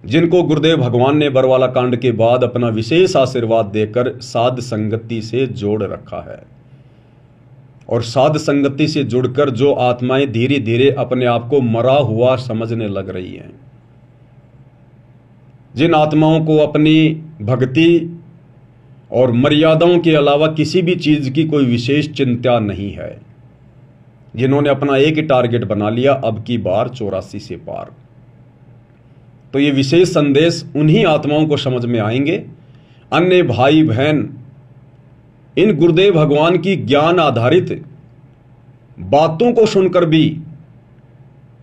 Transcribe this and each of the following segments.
जिनको गुरुदेव भगवान ने बरवाला कांड के बाद अपना विशेष आशीर्वाद देकर साध संगति से जोड़ रखा है। और साध संगति से जुड़कर जो आत्माएं धीरे धीरे अपने आप को मरा हुआ समझने लग रही हैं, जिन आत्माओं को अपनी भक्ति और मर्यादाओं के अलावा किसी भी चीज की कोई विशेष चिंता नहीं है, जिन्होंने अपना एक ही टारगेट बना लिया, अब की बार 84 से पार, तो ये विशेष संदेश उन्हीं आत्माओं को समझ में आएंगे। अन्य भाई बहन इन गुरुदेव भगवान की ज्ञान आधारित बातों को सुनकर भी,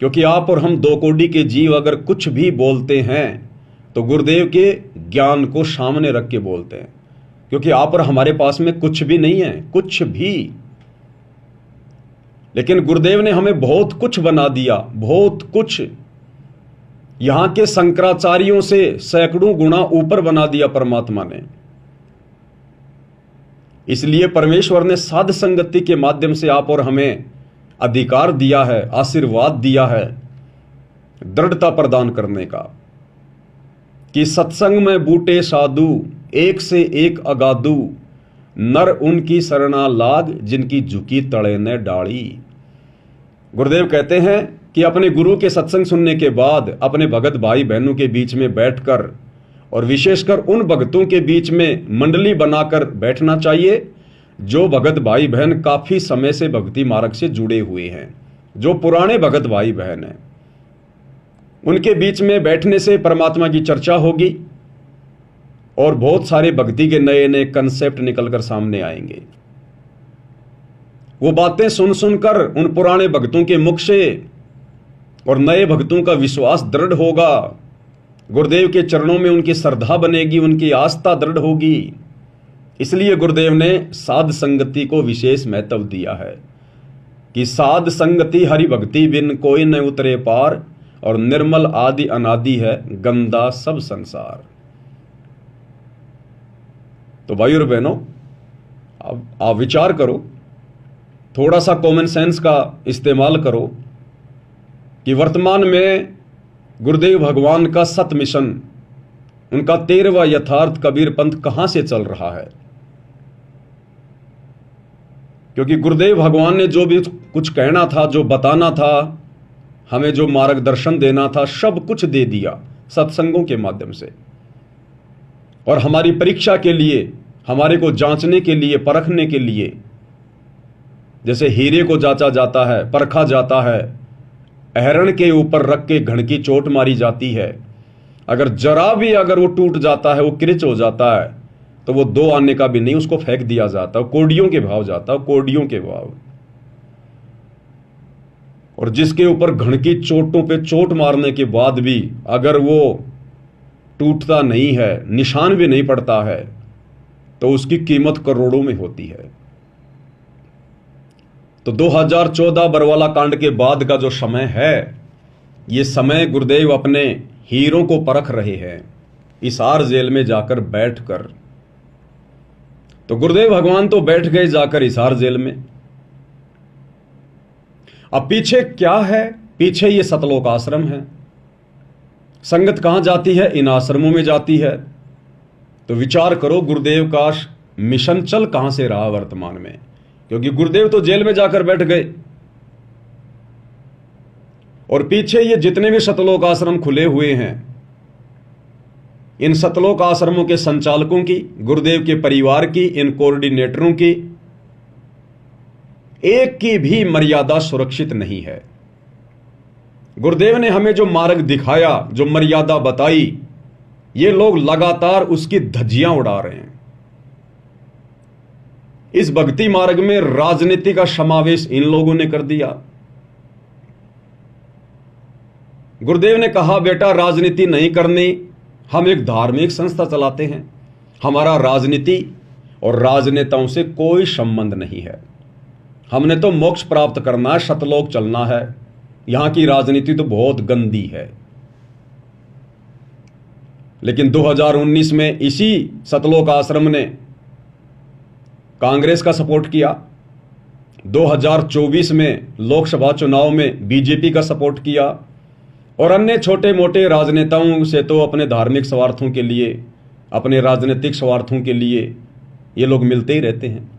क्योंकि आप और हम दो कोटि के जीव अगर कुछ भी बोलते हैं तो गुरुदेव के ज्ञान को सामने रख के बोलते हैं, क्योंकि आप और हमारे पास में कुछ भी नहीं है, कुछ भी। लेकिन गुरुदेव ने हमें बहुत कुछ बना दिया, बहुत कुछ। यहां के शंकराचार्यों से सैकड़ों गुना ऊपर बना दिया परमात्मा ने। इसलिए परमेश्वर ने साध संगति के माध्यम से आप और हमें अधिकार दिया है, आशीर्वाद दिया है, दृढ़ता प्रदान करने का, कि सत्संग में बूटे साधु एक से एक अगाधु, नर उनकी शरणा लाग जिनकी झुकी तड़े ने डाली। गुरुदेव कहते हैं कि अपने गुरु के सत्संग सुनने के बाद अपने भगत भाई बहनों के बीच में बैठकर, और विशेषकर उन भक्तों के बीच में मंडली बनाकर बैठना चाहिए जो भगत भाई बहन काफी समय से भक्ति मार्ग से जुड़े हुए हैं, जो पुराने भगत भाई बहन हैं। उनके बीच में बैठने से परमात्मा की चर्चा होगी और बहुत सारे भक्ति के नए नए कंसेप्ट निकलकर सामने आएंगे। वो बातें सुन सुनकर उन पुराने भक्तों के मुख से और नए भक्तों का विश्वास दृढ़ होगा, गुरुदेव के चरणों में उनकी श्रद्धा बनेगी, उनकी आस्था दृढ़ होगी। इसलिए गुरुदेव ने साध संगति को विशेष महत्व दिया है कि साध संगति हरि भक्ति बिन कोई न उतरे पार, और निर्मल आदि अनादि है गंदा सब संसार। तो भाई और बहनों, अब आप विचार करो, थोड़ा सा कॉमन सेंस का इस्तेमाल करो कि वर्तमान में गुरुदेव भगवान का सत मिशन, उनका 13वां यथार्थ कबीर पंथ कहां से चल रहा है। क्योंकि गुरुदेव भगवान ने जो भी कुछ कहना था, जो बताना था, हमें जो मार्गदर्शन देना था, सब कुछ दे दिया सत्संगों के माध्यम से। और हमारी परीक्षा के लिए, हमारे को जांचने के लिए, परखने के लिए, जैसे हीरे को जांचा जाता है, परखा जाता है, अहरण के ऊपर रख के घण की चोट मारी जाती है, अगर जरा भी अगर वो टूट जाता है, वो किरच हो जाता है, तो वो 2 आने का भी नहीं, उसको फेंक दिया जाता, कोडियों के भाव जाता, कोडियों के भाव। और जिसके ऊपर घण की चोटों पे चोट मारने के बाद भी अगर वो टूटता नहीं है, निशान भी नहीं पड़ता है, तो उसकी कीमत करोड़ों में होती है। तो 2014 बरवाला कांड के बाद का जो समय है, ये समय गुरुदेव अपने हीरों को परख रहे हैं हिसार जेल में जाकर बैठकर। तो गुरुदेव भगवान तो बैठ गए जाकर हिसार जेल में। अब पीछे क्या है? पीछे ये सतलोक आश्रम है। संगत कहां जाती है? इन आश्रमों में जाती है। तो विचार करो, गुरुदेव का मिशन चल कहां से रहा वर्तमान में, क्योंकि गुरुदेव तो जेल में जाकर बैठ गए। और पीछे ये जितने भी सतलोक आश्रम खुले हुए हैं, इन सतलोक आश्रमों के संचालकों की, गुरुदेव के परिवार की, इन कोऑर्डिनेटरों की एक की भी मर्यादा सुरक्षित नहीं है। गुरुदेव ने हमें जो मार्ग दिखाया, जो मर्यादा बताई, ये लोग लगातार उसकी धज्जियां उड़ा रहे हैं। इस भक्ति मार्ग में राजनीति का समावेश इन लोगों ने कर दिया। गुरुदेव ने कहा, बेटा राजनीति नहीं करनी, हम एक धार्मिक संस्था चलाते हैं, हमारा राजनीति और राजनेताओं से कोई संबंध नहीं है, हमने तो मोक्ष प्राप्त करना है, सतलोक चलना है, यहां की राजनीति तो बहुत गंदी है। लेकिन 2019 में इसी सतलोक आश्रम ने कांग्रेस का सपोर्ट किया, 2024 में लोकसभा चुनाव में बीजेपी का सपोर्ट किया, और अन्य छोटे मोटे राजनेताओं से तो अपने धार्मिक स्वार्थों के लिए, अपने राजनीतिक स्वार्थों के लिए ये लोग मिलते ही रहते हैं,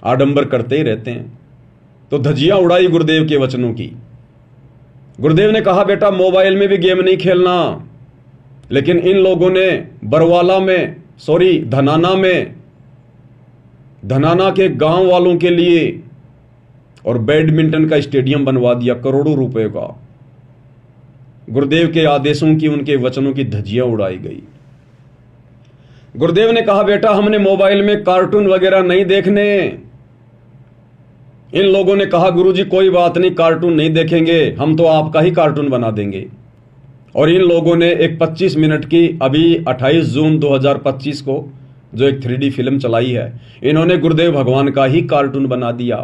आडंबर करते ही रहते हैं। तो धज्जियां उड़ाई गुरुदेव के वचनों की। गुरुदेव ने कहा बेटा मोबाइल में भी गेम नहीं खेलना, लेकिन इन लोगों ने बरवाला में, धनाना के गांव वालों के लिए और बैडमिंटन का स्टेडियम बनवा दिया करोड़ों रुपए का। गुरुदेव के आदेशों की, उनके वचनों की धज्जियां उड़ाई गई। गुरुदेव ने कहा बेटा हमने मोबाइल में कार्टून वगैरह नहीं देखने। इन लोगों ने कहा गुरुजी कोई बात नहीं, कार्टून नहीं देखेंगे, हम तो आपका ही कार्टून बना देंगे। और इन लोगों ने एक 25 मिनट की, अभी 28 जून 2025 को जो एक 3D फिल्म चलाई है, इन्होंने गुरुदेव भगवान का ही कार्टून बना दिया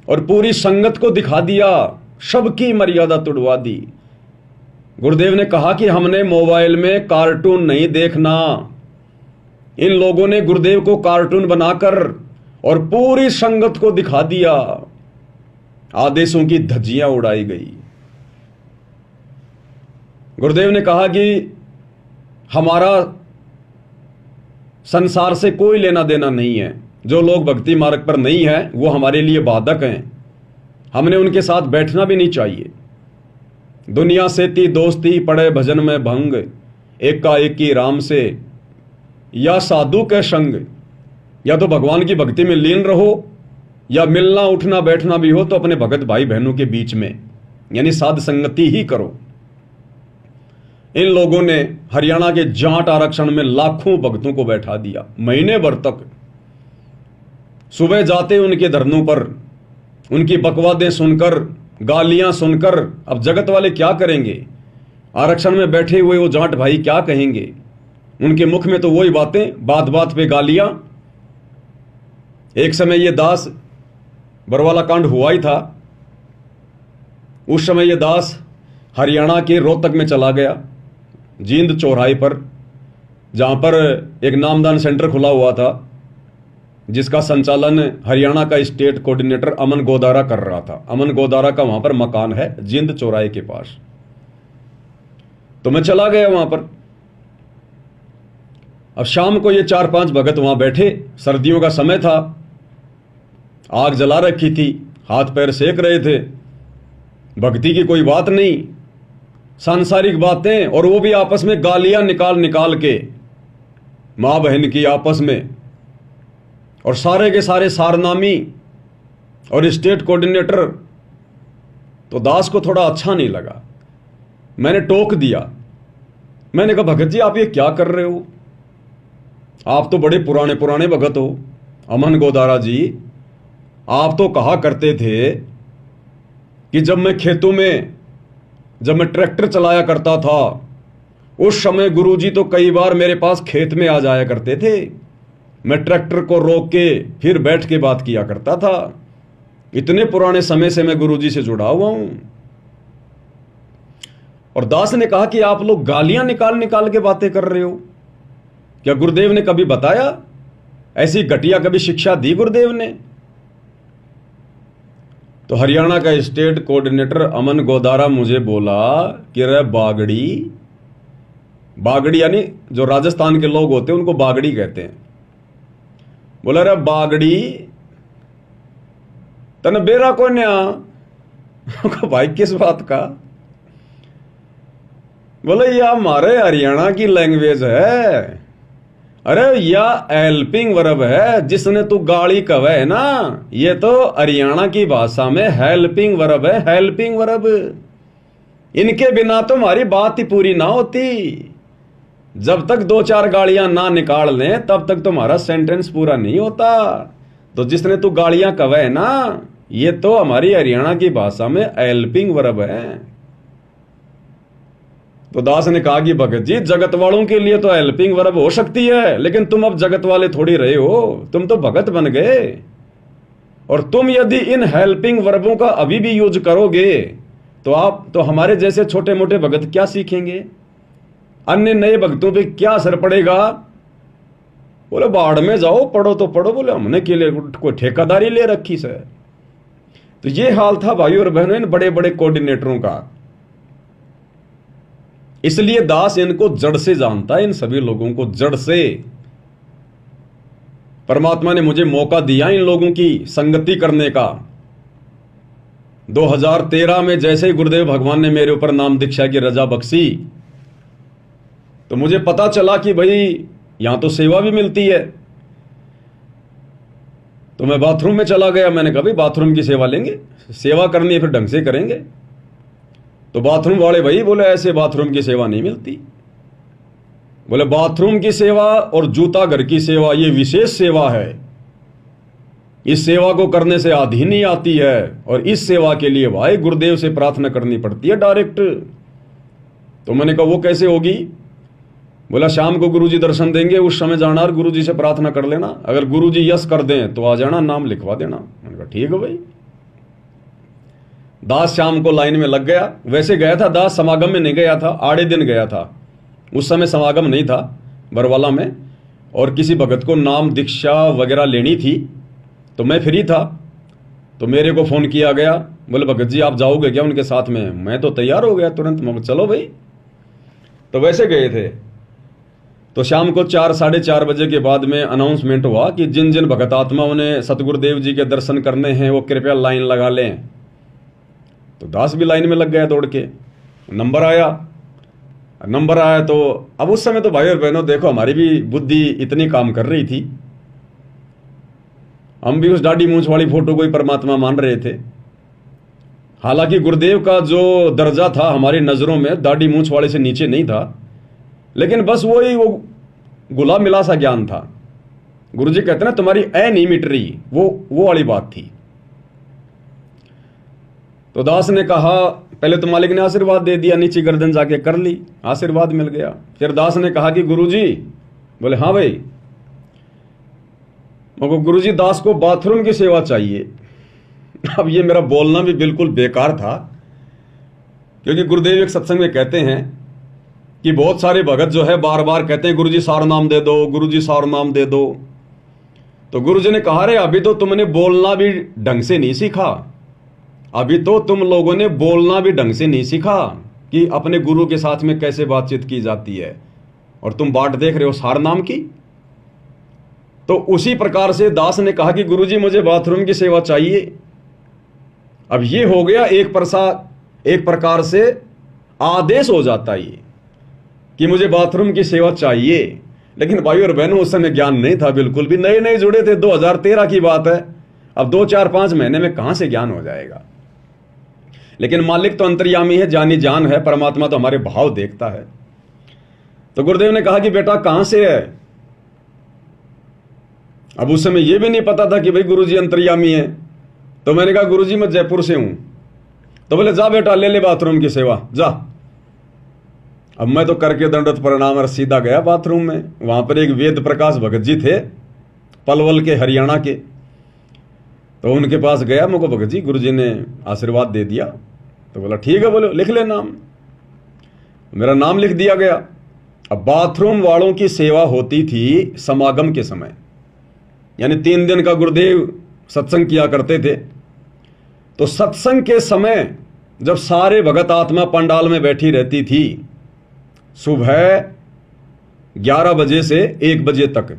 और पूरी संगत को दिखा दिया, सबकी मर्यादा तुड़वा दी। गुरुदेव ने कहा कि हमने मोबाइल में कार्टून नहीं देखना। इन लोगों ने गुरुदेव को कार्टून बनाकर और पूरी संगत को दिखा दिया। आदेशों की धज्जियां उड़ाई गई। गुरुदेव ने कहा कि हमारा संसार से कोई लेना देना नहीं है। जो लोग भक्ति मार्ग पर नहीं है वो हमारे लिए बाधक हैं, हमने उनके साथ बैठना भी नहीं चाहिए। दुनिया से ती दोस्ती, पड़े भजन में भंग, एकाएकी राम से या साधु के संग। या तो भगवान की भक्ति में लीन रहो, या मिलना उठना बैठना भी हो तो अपने भगत भाई बहनों के बीच में, यानी साध संगति ही करो। इन लोगों ने हरियाणा के जाट आरक्षण में लाखों भक्तों को बैठा दिया, महीने भर तक। सुबह जाते उनके धरनों पर, उनकी बकवादें सुनकर, गालियां सुनकर, अब जगत वाले क्या करेंगे? आरक्षण में बैठे हुए वो जाट भाई क्या कहेंगे? उनके मुख में तो वही बातें, बात बात पे गालियां। एक समय ये दास, बरवाला कांड हुआ ही था, उस समय ये दास हरियाणा के रोहतक में चला गया, जींद चौराहे पर, जहां पर एक नामदान सेंटर खुला हुआ था, जिसका संचालन हरियाणा का स्टेट कोऑर्डिनेटर अमन गोदारा कर रहा था। अमन गोदारा का वहां पर मकान है जींद चौराहे के पास। तो मैं चला गया वहां पर। अब शाम को ये 4-5 भगत वहां बैठे, सर्दियों का समय था, आग जला रखी थी, हाथ पैर सेक रहे थे। भक्ति की कोई बात नहीं, सांसारिक बातें, और वो भी आपस में गालियां निकाल निकाल के, मां बहन की आपस में। और सारे के सारे सारनामी और स्टेट कोऑर्डिनेटर। तो दास को थोड़ा अच्छा नहीं लगा, मैंने टोक दिया। मैंने कहा भगत जी आप ये क्या कर रहे हो? आप तो बड़े पुराने पुराने भगत हो। अमन गोदारा जी, आप तो कहा करते थे कि जब मैं खेतों में, जब मैं ट्रैक्टर चलाया करता था, उस समय गुरुजी तो कई बार मेरे पास खेत में आ जाया करते थे। मैं ट्रैक्टर को रोक के फिर बैठ के बात किया करता था। इतने पुराने समय से मैं गुरुजी से जुड़ा हुआ हूं। और दास ने कहा कि आप लोग गालियां निकाल निकाल के बातें कर रहे हो। क्या गुरुदेव ने कभी बताया? ऐसी घटिया कभी शिक्षा दी गुरुदेव ने? तो हरियाणा का स्टेट कोऑर्डिनेटर अमन गोदारा मुझे बोला कि रे बागड़ी, बागड़ी यानी जो राजस्थान के लोग होते हैं उनको बागड़ी कहते हैं। बोला रे बागड़ी तने बेरा को न्या। भाई किस बात का? बोले यह हमारे हरियाणा की लैंग्वेज है। अरे या हेल्पिंग वर्ब है, जिसने तू गाड़ी कवे है ना, ये तो हरियाणा की भाषा में हेल्पिंग वर्ब है, हेल्पिंग वर्ब। इनके बिना तो हमारी बात ही पूरी ना होती। जब तक 2-4 गाड़ियां ना निकाल लें तब तक तुम्हारा सेंटेंस पूरा नहीं होता। तो जिसने तू गाड़ियां कवे है ना, ये तो हमारी हरियाणा की भाषा में हेल्पिंग वर्ब है। तो दास ने कहा कि भगत जी जगत वालों के लिए तो हेल्पिंग वर्ब हो सकती है, लेकिन तुम अब जगत वाले थोड़ी रहे हो, तुम तो भगत बन गए। और तुम यदि इन हेल्पिंग वर्बों का अभी भी यूज करोगे तो आप तो हमारे जैसे छोटे मोटे भगत क्या सीखेंगे? अन्य नए भक्तों पे क्या असर पड़ेगा? बोले बाढ़ में जाओ, पढ़ो तो पढ़ो। बोले हमने के लिए कोई ठेकेदारी ले रखी से? तो ये हाल था भाई और बहनों इन बड़े बड़े कोऑर्डिनेटरों का। इसलिए दास इनको जड़ से जानता है, इन सभी लोगों को जड़ से। परमात्मा ने मुझे मौका दिया इन लोगों की संगति करने का। 2013 में जैसे ही गुरुदेव भगवान ने मेरे ऊपर नाम दीक्षा की रजा बख्शी, तो मुझे पता चला कि भाई यहां तो सेवा भी मिलती है। तो मैं बाथरूम में चला गया। मैंने कहा भाई बाथरूम की सेवा लेंगे, सेवा करनी है फिर ढंग से करेंगे। तो बाथरूम वाले भाई बोले ऐसे बाथरूम की सेवा नहीं मिलती। बोले बाथरूम की सेवा और जूता घर की सेवा ये विशेष सेवा है, इस सेवा को करने से आधी नहीं आती है, और इस सेवा के लिए भाई गुरुदेव से प्रार्थना करनी पड़ती है डायरेक्ट। तो मैंने कहा वो कैसे होगी? बोला शाम को गुरुजी दर्शन देंगे, उस समय जाना और गुरुजी से प्रार्थना कर लेना, अगर गुरुजी यस कर दें तो आ जाना, नाम लिखवा देना। मैंने कहा ठीक है भाई। दास शाम को लाइन में लग गया। वैसे गया था दास, समागम में नहीं गया था, आड़े दिन गया था। उस समय समागम नहीं था बरवाला में, और किसी भगत को नाम दीक्षा वगैरह लेनी थी, तो मैं फ्री था। तो मेरे को फोन किया गया, बोले भगत जी आप जाओगे क्या उनके साथ में? मैं तो तैयार हो गया तुरंत, मैं चलो भाई। तो वैसे गए थे। तो शाम को 4 साढ़े 4 बजे के बाद में अनाउंसमेंट हुआ कि जिन जिन भगत आत्माओं ने सतगुरुदेव जी के दर्शन करने हैं वो कृपया लाइन लगा लें। तो दास भी लाइन में लग गया दौड़ के। नंबर आया तो अब उस समय तो भाई और बहनों देखो हमारी भी बुद्धि इतनी काम कर रही थी, हम भी उस दाढ़ी मूंछ वाली फोटो को ही परमात्मा मान रहे थे। हालांकि गुरुदेव का जो दर्जा था हमारी नजरों में दाढ़ी मूंछ वाले से नीचे नहीं था, लेकिन बस वो गुला मिला सा ज्ञान था। गुरुजी कहते ना तुम्हारी ऐ नहीं मिट रही, वो वाली बात थी। तो दास ने कहा, पहले तो मालिक ने आशीर्वाद दे दिया, नीचे गर्दन जाके कर ली, आशीर्वाद मिल गया। फिर दास ने कहा कि गुरुजी, बोले हाँ भाई। मगर गुरुजी दास को बाथरूम की सेवा चाहिए। अब ये मेरा बोलना भी बिल्कुल बेकार था, क्योंकि गुरुदेव एक सत्संग में कहते हैं कि बहुत सारे भगत जो है बार बार कहते हैं गुरुजी सार नाम दे दो, गुरुजी सार नाम दे दो। तो गुरुजी ने कहा रे अभी तो तुमने बोलना भी ढंग से नहीं सीखा, अभी तो तुम लोगों ने बोलना भी ढंग से नहीं सीखा कि अपने गुरु के साथ में कैसे बातचीत की जाती है, और तुम बाट देख रहे हो सार नाम की। तो उसी प्रकार से दास ने कहा कि गुरुजी मुझे बाथरूम की सेवा चाहिए। अब ये हो गया एक प्रकार से आदेश हो जाता है कि मुझे बाथरूम की सेवा चाहिए। लेकिन भाई और बहनों उस समय ज्ञान नहीं था, बिल्कुल भी नए नए जुड़े थे, 2013 की बात है। अब 2-4-5 महीने में कहां से ज्ञान हो जाएगा। लेकिन मालिक तो अंतर्यामी है, जानी जान है, परमात्मा तो हमारे भाव देखता है। तो गुरुदेव ने कहा कि बेटा कहां से है? अब उस समय यह भी नहीं पता था कि भाई गुरुजी अंतर्यामी है। तो मैंने कहा गुरुजी मैं जयपुर से हूं। तो बोले जा बेटा ले बाथरूम की सेवा जा। अब मैं तो करके दंडवत प्रणाम और सीधा गया बाथरूम में। वहां पर एक वेद प्रकाश भगत जी थे, पलवल के, हरियाणा के। तो उनके पास गया, मुझको भगत जी गुरुजी ने आशीर्वाद दे दिया। तो बोला ठीक है, बोलो लिख ले नाम। मेरा नाम लिख दिया गया। अब बाथरूम वालों की सेवा होती थी समागम के समय, यानी 3 दिन का गुरुदेव सत्संग किया करते थे। तो सत्संग के समय जब सारे भगत आत्मा पंडाल में बैठी रहती थी, सुबह 11 बजे से 1 बजे तक,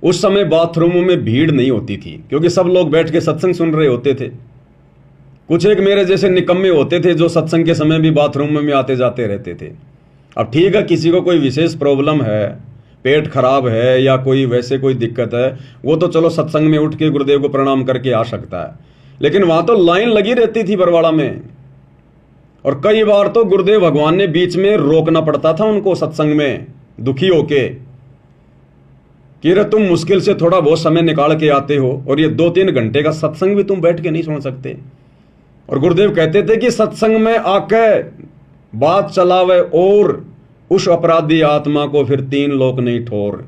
उस समय बाथरूमों में भीड़ नहीं होती थी, क्योंकि सब लोग बैठ के सत्संग सुन रहे होते थे। कुछ एक मेरे जैसे निकम्मे होते थे जो सत्संग के समय भी बाथरूम में आते जाते रहते थे। अब ठीक है, किसी को कोई विशेष प्रॉब्लम है, पेट खराब है या कोई वैसे कोई दिक्कत है, वो तो चलो सत्संग में उठ के गुरुदेव को प्रणाम करके आ सकता है। लेकिन वहां तो लाइन लगी रहती थी बरवाड़ा में, और कई बार तो गुरुदेव भगवान ने बीच में रोकना पड़ता था उनको सत्संग में, दुखी होके कि रे तुम मुश्किल से थोड़ा बहुत समय निकाल के आते हो और ये 2-3 घंटे का सत्संग भी तुम बैठ के नहीं सुन सकते। और गुरुदेव कहते थे कि सत्संग में आके बात चलावे और उस अपराधी आत्मा को फिर 3 लोक नहीं ठोर।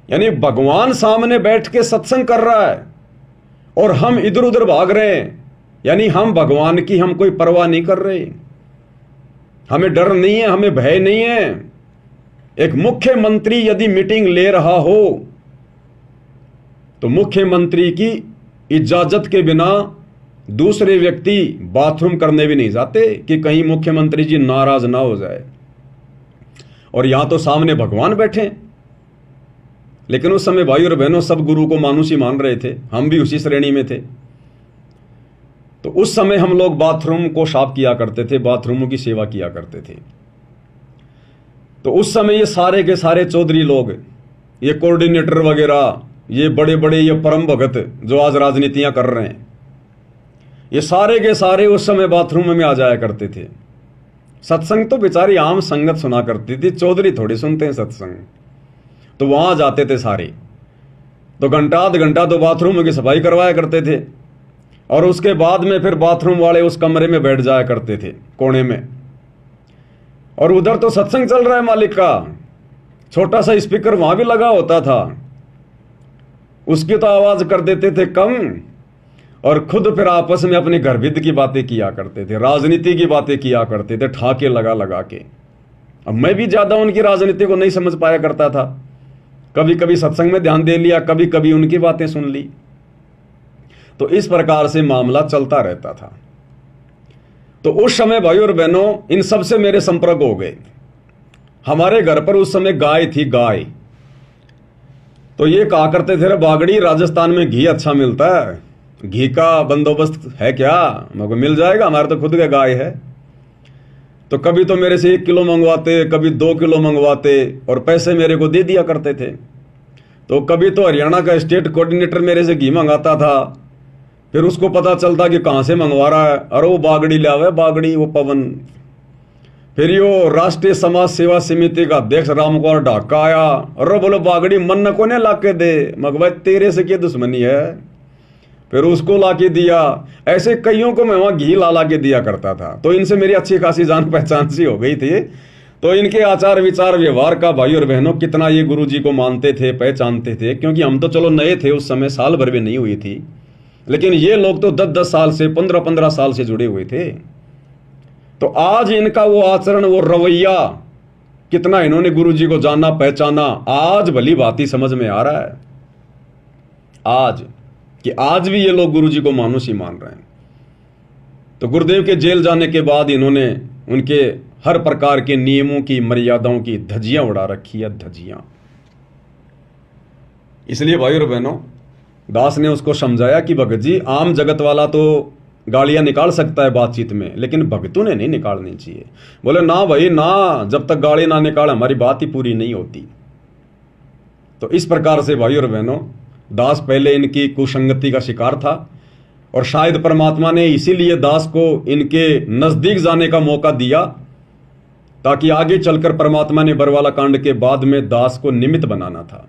यानी भगवान सामने बैठ के सत्संग कर रहा है और हम इधर उधर भाग रहे हैं, यानी हम भगवान की हम कोई परवाह नहीं कर रहे, हमें डर नहीं है, हमें भय नहीं है। एक मुख्यमंत्री यदि मीटिंग ले रहा हो तो मुख्यमंत्री की इजाजत के बिना दूसरे व्यक्ति बाथरूम करने भी नहीं जाते कि कहीं मुख्यमंत्री जी नाराज ना हो जाए। और यहां तो सामने भगवान बैठे। लेकिन उस समय भाई और बहनों सब गुरु को मानुष ही मान रहे थे, हम भी उसी श्रेणी में थे। तो उस समय हम लोग बाथरूम को साफ किया करते थे, बाथरूमों की सेवा किया करते थे। तो उस समय ये सारे के सारे चौधरी लोग, ये कोऑर्डिनेटर वगैरह, ये बड़े बड़े ये परम भगत जो आज राजनीतियां कर रहे हैं, ये सारे के सारे उस समय बाथरूम में आ जाया करते थे। सत्संग तो बेचारी आम संगत सुना करती थी, चौधरी थोड़ी सुनते हैं सत्संग। तो वहां जाते थे सारे, तो घंटा आध घंटा तो बाथरूम की सफाई करवाया करते थे। और उसके बाद में फिर बाथरूम वाले उस कमरे में बैठ जाया करते थे कोने में। और उधर तो सत्संग चल रहा है मालिक का, छोटा सा स्पीकर वहां भी लगा होता था, उसकी तो आवाज कर देते थे कम। और खुद फिर आपस में अपने घरविद की बातें किया करते थे, राजनीति की बातें किया करते थे, ठाके लगा लगा के। अब मैं भी ज्यादा उनकी राजनीति को नहीं समझ पाया करता था, कभी कभी सत्संग में ध्यान दे लिया, कभी कभी उनकी बातें सुन ली। तो इस प्रकार से मामला चलता रहता था। तो उस समय भाई और बहनों इन सब से मेरे संपर्क हो गए। हमारे घर पर उस समय गाय थी, गाय। तो ये कहा करते थे, बागड़ी राजस्थान में घी अच्छा मिलता है, घी का बंदोबस्त है क्या? मगर मिल जाएगा, हमारे तो खुद का गाय है। तो कभी तो मेरे से 1 किलो मंगवाते, कभी 2 किलो मंगवाते, और पैसे मेरे को दे दिया करते थे। तो कभी तो हरियाणा का स्टेट कोऑर्डिनेटर मेरे से घी मंगाता था, फिर उसको पता चलता कि कहां से मंगवा रहा है, अरे वो बागड़ी ले आवे, बागड़ी वो पवन। फिर यो राष्ट्रीय समाज सेवा समिति का अध्यक्ष रामकुमार ढाका आया, अरे बोलो बागड़ी मन को ने लाके दे, मगवा तेरे से क्या दुश्मनी है? फिर उसको लाके दिया। ऐसे कईयों को मैं वहां घी ला के दिया करता था। तो इनसे मेरी अच्छी खासी जान पहचान सी हो गई थी। तो इनके आचार विचार व्यवहार का भाई और बहनों कितना ये गुरु जी को मानते थे, पहचानते थे। क्योंकि हम तो चलो नए थे उस समय, साल भर भी नहीं हुई थी, लेकिन ये लोग तो 10-10 साल से, 15-15 साल से जुड़े हुए थे। तो आज इनका वो आचरण, वो रवैया, कितना इन्होंने गुरु जी को जाना पहचाना, आज भली बात समझ में आ रहा है। आज कि आज भी ये लोग गुरु जी को मानुष ही मान रहे हैं। तो गुरुदेव के जेल जाने के बाद इन्होंने उनके हर प्रकार के नियमों की, मर्यादाओं की धज्जियां उड़ा रखी है, धज्जियां। इसलिए भाई और बहनों, दास ने उसको समझाया कि भगत जी, आम जगत वाला तो गालियां निकाल सकता है बातचीत में, लेकिन भगतों ने नहीं निकालनी चाहिए। बोले ना भाई ना, जब तक गाली ना निकाल हमारी बात ही पूरी नहीं होती। तो इस प्रकार से भाई और बहनों, दास पहले इनकी कुसंगति का शिकार था, और शायद परमात्मा ने इसीलिए दास को इनके नजदीक जाने का मौका दिया, ताकि आगे चलकर परमात्मा ने बरवाला कांड के बाद में दास को निमित्त बनाना था,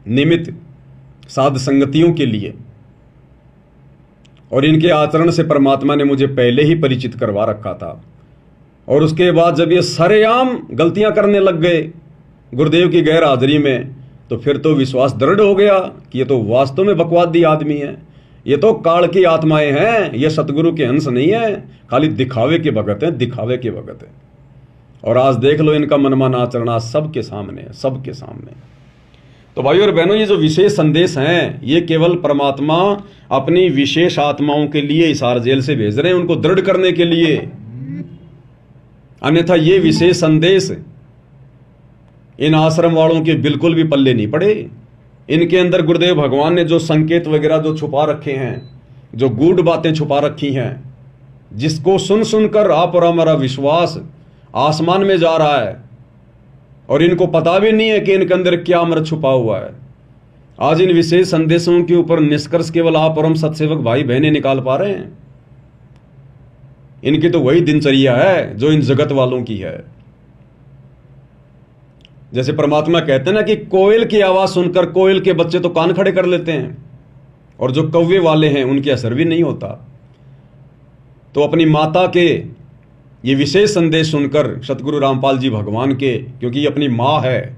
निमित्त साध संगतियों के लिए। और इनके आचरण से परमात्मा ने मुझे पहले ही परिचित करवा रखा था। और उसके बाद जब ये सरेआम गलतियां करने लग गए गुरुदेव की गैर हाजिरी में, तो फिर तो विश्वास दृढ़ हो गया कि ये तो वास्तव में बकवादी आदमी है, ये तो काल की आत्माएं हैं, ये सतगुरु के अंश नहीं है, खाली दिखावे के भगत हैं, दिखावे के भगत हैं। और आज देख लो इनका मनमाना आचरण आज सबके सामने है, सबके सामने। तो भाई और बहनों, ये जो विशेष संदेश हैं, ये केवल परमात्मा अपनी विशेष आत्माओं के लिए हिसार जेल से भेज रहे हैं, उनको दृढ़ करने के लिए। अन्यथा ये विशेष संदेश इन आश्रम वालों के बिल्कुल भी पल्ले नहीं पड़े। इनके अंदर गुरुदेव भगवान ने जो संकेत वगैरह जो छुपा रखे हैं, जो गूढ़ बातें छुपा रखी हैं, जिसको सुन सुनकर आप और हमारा विश्वास आसमान में जा रहा है, और इनको पता भी नहीं है कि इनके अंदर क्या अमृत छुपा हुआ है। आज इन विशेष संदेशों के ऊपर निष्कर्ष केवल आप और हम सत्सेवक भाई बहनें निकाल पा रहे हैं। इनकी तो वही दिनचर्या है जो इन जगत वालों की है। जैसे परमात्मा कहते हैं ना कि कोयल की आवाज सुनकर कोयल के बच्चे तो कान खड़े कर लेते हैं, और जो कौवे वाले हैं उनके असर भी नहीं होता। तो अपनी माता के ये विशेष संदेश सुनकर सतगुरु रामपाल जी भगवान के, क्योंकि ये अपनी माँ है,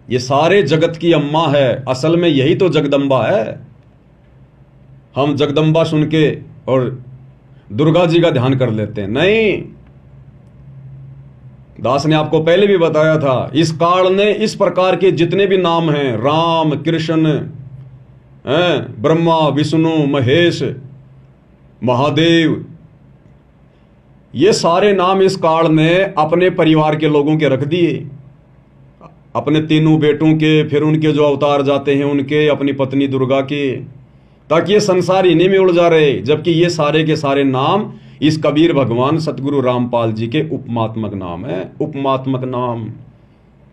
ये सारे जगत की अम्मा है, असल में यही तो जगदम्बा है। हम जगदम्बा सुन के और दुर्गा जी का ध्यान कर लेते हैं, नहीं। दास ने आपको पहले भी बताया था, इस काल ने इस प्रकार के जितने भी नाम हैं, राम, कृष्ण, ब्रह्मा, विष्णु, महेश, महादेव, ये सारे नाम इस काल ने अपने परिवार के लोगों के रख दिए, अपने तीनों बेटों के, फिर उनके जो अवतार जाते हैं उनके, अपनी पत्नी दुर्गा के, ताकि ये संसार इन्हीं में उलझा रहे। जबकि ये सारे के सारे नाम इस कबीर भगवान सतगुरु रामपाल जी के उपमात्मक नाम है। उपमात्मक नाम,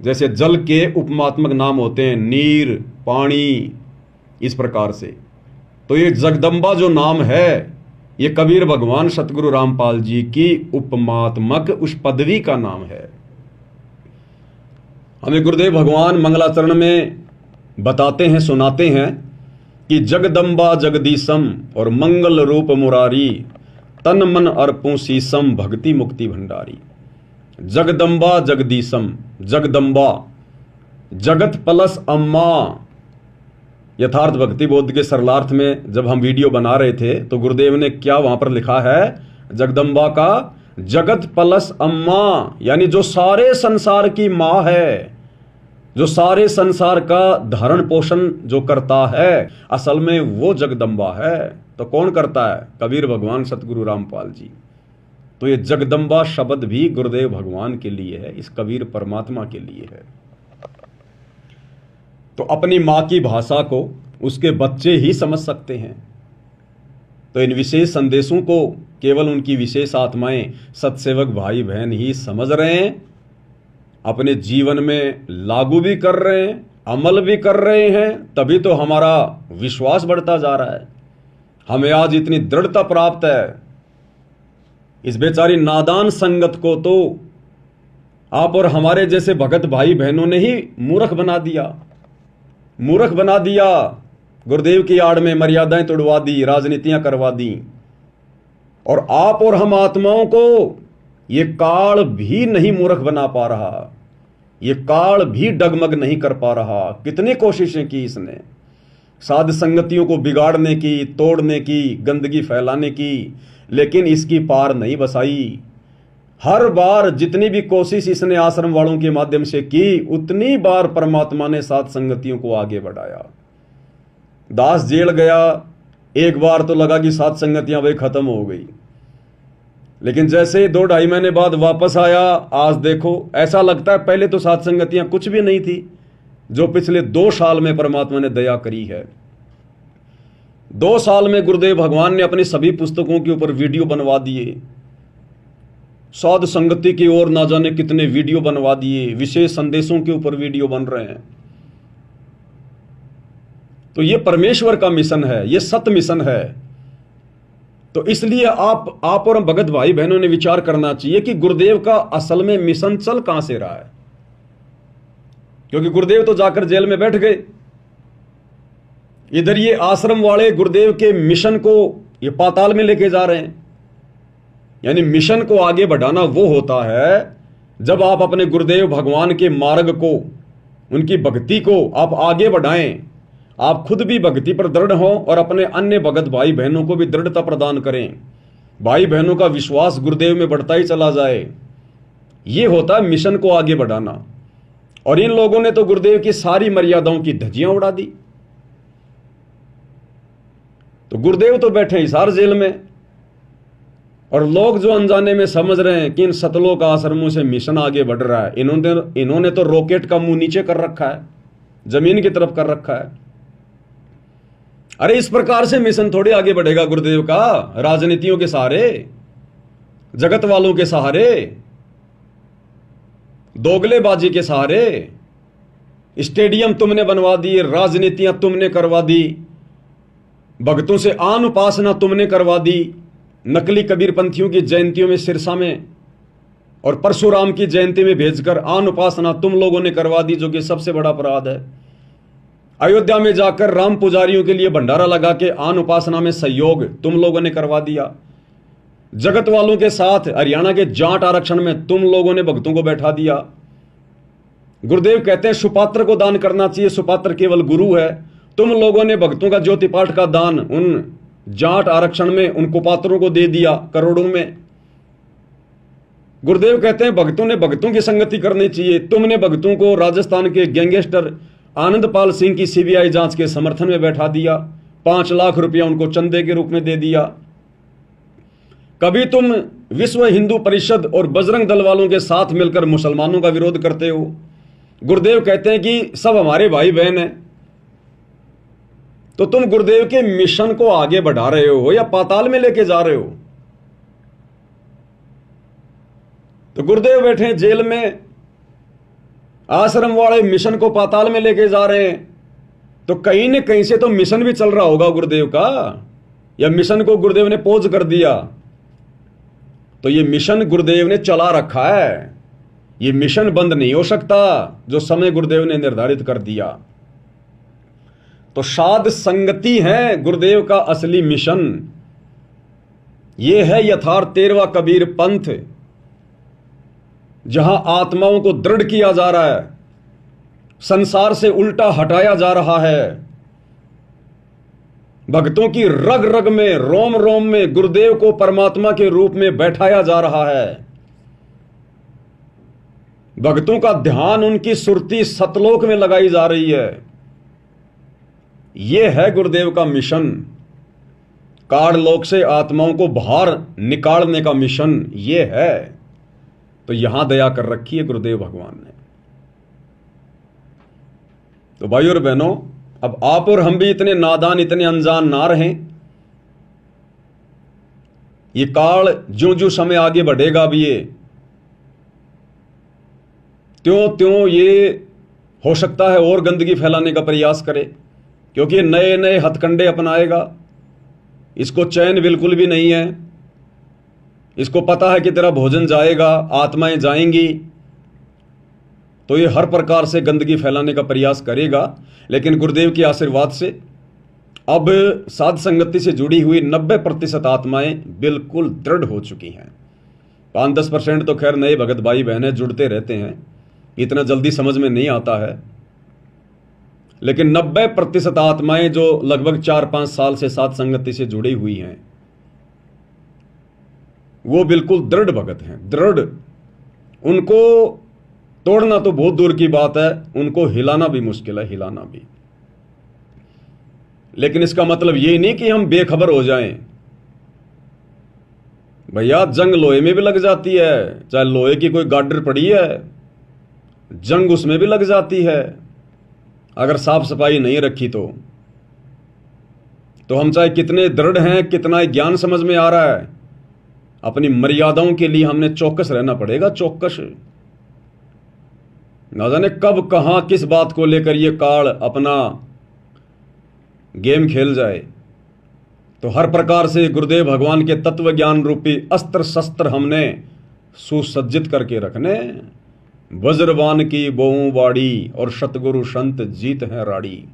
जैसे जल के उपमात्मक नाम होते हैं, नीर, पानी, इस प्रकार से। तो ये जगदम्बा जो नाम है, ये कबीर भगवान सतगुरु रामपाल जी की उपमात्मक उस पदवी का नाम है। हमें गुरुदेव भगवान मंगलाचरण में बताते हैं, सुनाते हैं कि जगदम्बा जगदीशम और मंगल रूप मुरारी, तन मन अर्पूं शीसम भक्ति मुक्ति भंडारी। जगदम्बा जगदीशम, जगदम्बा जगत प्लस अम्मा। यथार्थ भक्ति बोध के सरलार्थ में जब हम वीडियो बना रहे थे तो गुरुदेव ने क्या वहां पर लिखा है, जगदम्बा का जगत प्लस अम्मा, यानी जो सारे संसार की मां है, जो सारे संसार का धारण पोषण जो करता है, असल में वो जगदम्बा है। तो कौन करता है? कबीर भगवान सतगुरु रामपाल जी। तो ये जगदम्बा शब्द भी गुरुदेव भगवान के लिए है, इस कबीर परमात्मा के लिए है। तो अपनी मां की भाषा को उसके बच्चे ही समझ सकते हैं। तो इन विशेष संदेशों को केवल उनकी विशेष आत्माएं, सत्सेवक भाई बहन ही समझ रहे हैं, अपने जीवन में लागू भी कर रहे हैं, अमल भी कर रहे हैं। तभी तो हमारा विश्वास बढ़ता जा रहा है, हमें आज इतनी दृढ़ता प्राप्त है। इस बेचारी नादान संगत को तो आप और हमारे जैसे भगत भाई बहनों ने ही मूर्ख बना दिया, मूर्ख बना दिया। गुरुदेव की आड़ में मर्यादाएं तोड़वा दी, राजनीतियां करवा दी। और आप और हम आत्माओं को ये काल भी नहीं मूर्ख बना पा रहा, ये काल भी डगमग नहीं कर पा रहा। कितनी कोशिशें की इसने, साध संगतियों को बिगाड़ने की, तोड़ने की, गंदगी फैलाने की, लेकिन इसकी पार नहीं बसाई। हर बार जितनी भी कोशिश इसने आश्रम वालों के माध्यम से की, उतनी बार परमात्मा ने साध संगतियों को आगे बढ़ाया। दास जेल गया, एक बार तो लगा कि साध संगतियां भाई खत्म हो गई, लेकिन जैसे 2-2.5 महीने बाद वापस आया, आज देखो ऐसा लगता है पहले तो साध संगतियां कुछ भी नहीं थी, जो पिछले 2 साल में परमात्मा ने दया करी है। 2 साल में गुरुदेव भगवान ने अपनी सभी पुस्तकों के ऊपर वीडियो बनवा दिए, साध संगति की ओर ना जाने कितने वीडियो बनवा दिए, विशेष संदेशों के ऊपर वीडियो बन रहे हैं। तो ये परमेश्वर का मिशन है, ये सत्य मिशन है। तो इसलिए आप और भगत भाई बहनों ने विचार करना चाहिए कि गुरुदेव का असल में मिशन चल कहां से रहा है। क्योंकि गुरुदेव तो जाकर जेल में बैठ गए, इधर ये आश्रम वाले गुरुदेव के मिशन को ये पाताल में लेके जा रहे हैं। यानी मिशन को आगे बढ़ाना वो होता है जब आप अपने गुरुदेव भगवान के मार्ग को, उनकी भक्ति को आप आगे बढ़ाएं, आप खुद भी भक्ति पर दृढ़ हों और अपने अन्य भगत भाई बहनों को भी दृढ़ता प्रदान करें। भाई बहनों का विश्वास गुरुदेव में बढ़ता ही चला जाए, ये होता है मिशन को आगे बढ़ाना। और इन लोगों ने तो गुरुदेव की सारी मर्यादाओं की धज्जियां उड़ा दी। तो गुरुदेव तो बैठे हिसार जेल में, और लोग जो अनजाने में समझ रहे हैं कि इन सतलोक आश्रमों से मिशन आगे बढ़ रहा है, इन्होंने तो रॉकेट का मुंह नीचे कर रखा है, जमीन की तरफ कर रखा है। अरे इस प्रकार से मिशन थोड़ी आगे बढ़ेगा गुरुदेव का, राजनीतियों के सहारे, जगत वालों के सहारे, दोगलेबाजी के सहारे। स्टेडियम तुमने बनवा दिए, राजनीतियां तुमने करवा दी, भक्तों से आन उपासना तुमने करवा दी, नकली कबीरपंथियों की जयंतियों में सिरसा में और परशुराम की जयंती में भेजकर आन उपासना तुम लोगों ने करवा दी, जो कि सबसे बड़ा अपराध है। अयोध्या में जाकर राम पुजारियों के लिए भंडारा लगा के आन उपासना में सहयोग तुम लोगों ने करवा दिया। जगत वालों के साथ हरियाणा के जाट आरक्षण में तुम लोगों ने भक्तों को बैठा दिया। गुरुदेव कहते हैं सुपात्र को दान करना चाहिए, सुपात्र केवल गुरु है। तुम लोगों ने भक्तों का ज्योति पाठ का दान उन जाट आरक्षण में उन कुपात्रों को दे दिया करोड़ों में। गुरुदेव कहते हैं भक्तों ने भक्तों की संगति करनी चाहिए। तुमने भक्तों को राजस्थान के गैंगस्टर आनंदपाल सिंह की सीबीआई जांच के समर्थन में बैठा दिया, 5 लाख रुपया उनको चंदे के रूप में दे दिया। कभी तुम विश्व हिंदू परिषद और बजरंग दल वालों के साथ मिलकर मुसलमानों का विरोध करते हो। गुरुदेव कहते हैं कि सब हमारे भाई बहन हैं, तो तुम गुरुदेव के मिशन को आगे बढ़ा रहे हो या पाताल में लेके जा रहे हो? तो गुरुदेव बैठे हैं जेल में, आश्रम वाले मिशन को पाताल में लेके जा रहे हैं, तो कहीं न कहीं से तो मिशन भी चल रहा होगा गुरुदेव का, या मिशन को गुरुदेव ने पोज कर दिया? तो ये मिशन गुरुदेव ने चला रखा है, ये मिशन बंद नहीं हो सकता जो समय गुरुदेव ने निर्धारित कर दिया। तो साध संगति है गुरुदेव का असली मिशन। ये है यथार्थ 13वां कबीर पंथ, जहां आत्माओं को दृढ़ किया जा रहा है, संसार से उल्टा हटाया जा रहा है, भक्तों की रग रग में, रोम रोम में गुरुदेव को परमात्मा के रूप में बैठाया जा रहा है। भक्तों का ध्यान, उनकी सुरती सतलोक में लगाई जा रही है। यह है गुरुदेव का मिशन, काललोक से आत्माओं को बाहर निकालने का मिशन यह है। तो यहां दया कर रखी है गुरुदेव भगवान ने। तो भाइयों और बहनों, अब आप और हम भी इतने नादान, इतने अनजान ना रहें। ये काल ज्यों ज्यों समय आगे बढ़ेगा भी, ये त्यों त्यों ये हो सकता है और गंदगी फैलाने का प्रयास करे, क्योंकि ये नए नए हथकंडे अपनाएगा। इसको चैन बिल्कुल भी नहीं है। इसको पता है कि तेरा भोजन जाएगा, आत्माएं जाएंगी, तो ये हर प्रकार से गंदगी फैलाने का प्रयास करेगा। लेकिन गुरुदेव के आशीर्वाद से अब साध संगति से जुड़ी हुई 90% आत्माएं बिल्कुल दृढ़ हो चुकी हैं। 5-10% तो खैर नए भगत भाई बहनें जुड़ते रहते हैं, इतना जल्दी समझ में नहीं आता है। लेकिन 90% आत्माएं जो लगभग 4-5 साल से साध संगति से जुड़ी हुई हैं, वो बिल्कुल दृढ़ भगत हैं, दृढ़। उनको तोड़ना तो बहुत दूर की बात है, उनको हिलाना भी मुश्किल है, हिलाना भी। लेकिन इसका मतलब ये नहीं कि हम बेखबर हो जाएं। भैया जंग लोहे में भी लग जाती है, चाहे लोहे की कोई गाडर पड़ी है, जंग उसमें भी लग जाती है अगर साफ सफाई नहीं रखी तो हम चाहे कितने दृढ़ हैं, कितना ज्ञान समझ में आ रहा है, अपनी मर्यादाओं के लिए हमने चौकस रहना पड़ेगा, चौकस। ना जाने कब कहां किस बात को लेकर ये काल अपना गेम खेल जाए। तो हर प्रकार से गुरुदेव भगवान के तत्व ज्ञान रूपी अस्त्र शस्त्र हमने सुसज्जित करके रखने। वज्रबान की बोऊं बाड़ी और सतगुरु संत जीत है राड़ी।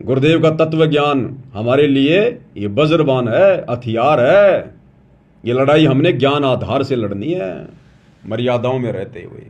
गुरुदेव का तत्व ज्ञान हमारे लिए ये वज्रबान है, हथियार है। ये लड़ाई हमने ज्ञान आधार से लड़नी है, मर्यादाओं में रहते हुए।